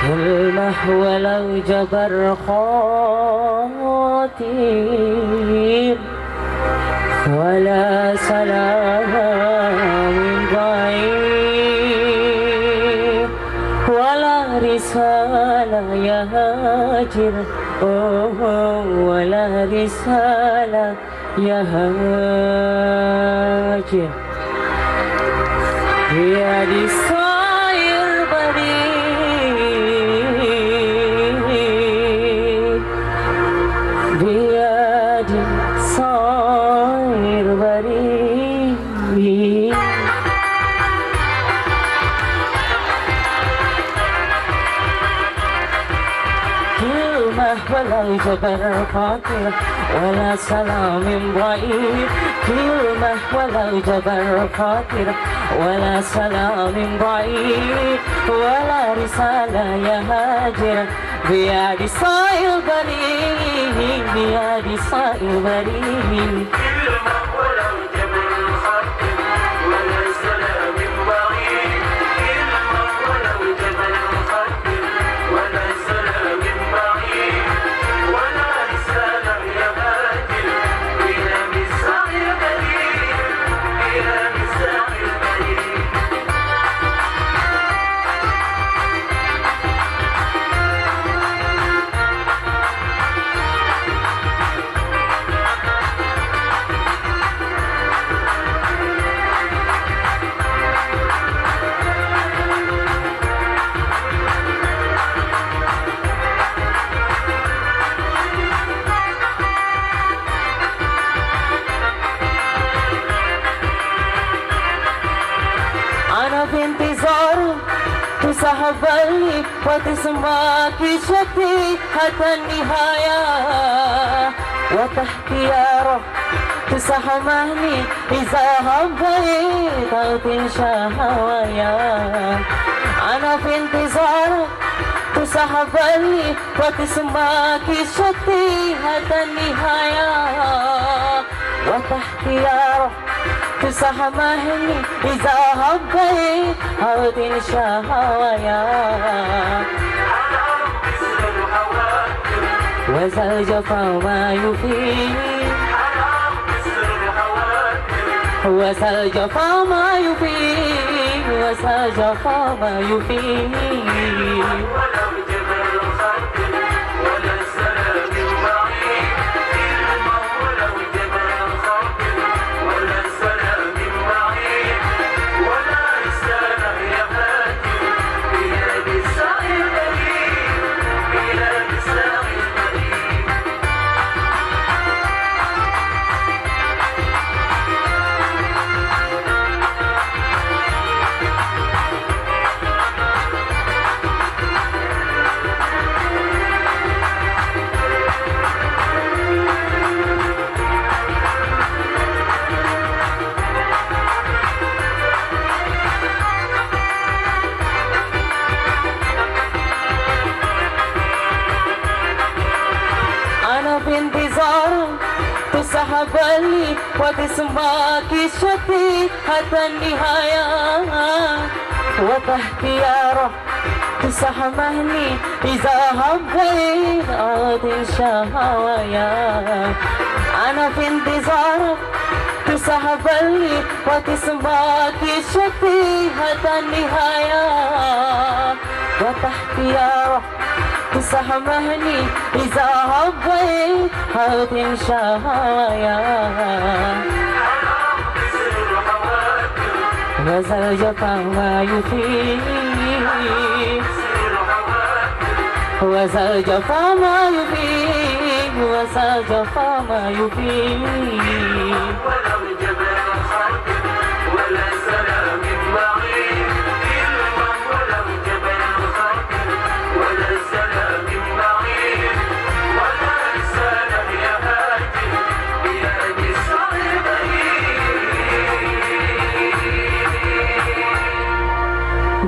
كلمة ولو جبر خاطر ولا سلام من بعيد ولا رسالة يا هاجر ولا رسالة يا هاجر يا دي صاير بريء يا دي صاير بريء كلمة ولا جبر خاطر ولا سلام بعيد كلمة ولا جبر خاطر ولا سلام بعيد ولا رسالة يا هاجر بيادي صاير بريء بيادي صاير بريء كلمة ولو جبر خاطر ولا سلام بعيد كلمة ولو جبر خاطر ولا سلام بعيد ولا رسالة يا هاجر بلا مساق البريد بلا مساق البريد أنا في انتظار تسحب لي وتسمع كشتي حتى النهاية وتحتياره تسحمني إذا هبيت أو تنشى هوايا أنا في انتظار تسحب لي وتسمع كشتي حتى النهاية وتحتياره تسحمني إذا هبيت أو تنشى هوايا وذا الجفا ما يفيد وذا الجفا ما يفيد وذا الجفا ما يفيد ولو جبر خاطر ولا سلام بعيد كلمة ولو جبر خاطر ولا سلام بعيد ولا رسالة يا هاجر بلا مساق البريد بلا مساق البريد أنا في انتظار تسحب لي وتسمع كشتي حتى النهاية وتحتياره تسحمني إذا هبيت أو تنشى هوايا أنا في انتظار تسحب لي وتسمع كشتي حتى النهاية وتحتياره تسحمني إذا هبيت أو تنشى هوايا وذا الجفا ما يفيد وذا الجفا ما يفيد وذا الجفا ما يفيد ولو جبر خاطر ولا سلام بعيد كلمة ولو جبر خاطر ولا سلام بعيد ولا رسالة يا هاجر بلا مساق البريد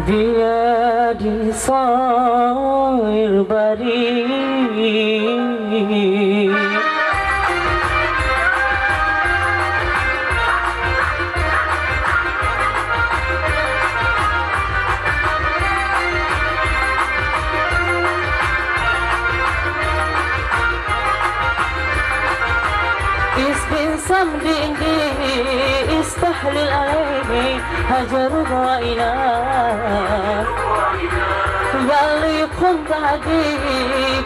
بيدي صاير بريء استحلل عليه هجر وإله ياللي كنت هدي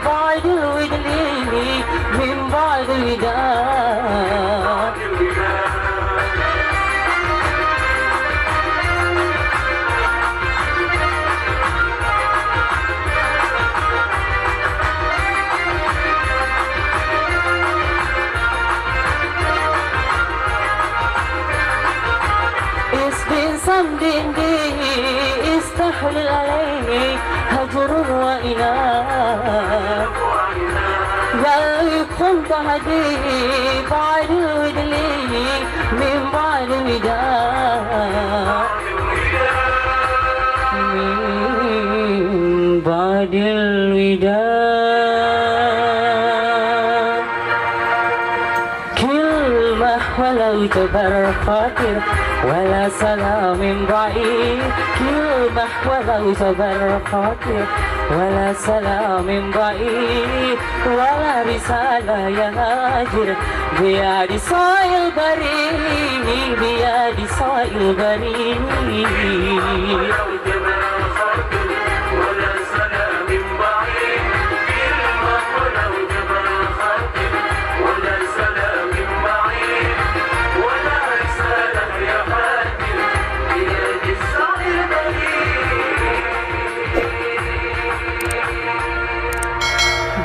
بعد الودلي من بعد الوداع something استحلل عليه هجر وإله ياللي كنت هدي بعد الودلي من بعد الوداع من بعد الوداع كلمة ولو جبر خاطر ولا سلام بعيد كلمة ولو جبر خاطر ولا سلام بعيد ولا رسالة يا هاجر بيد صايل بريد بيد صايل بريد ولا سلام بعيد كلمة ولو جبر خاطر ولا سلام بعيد ولا رسالة يا هاجر بيد الصايل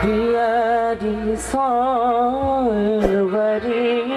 بيد صايل بريد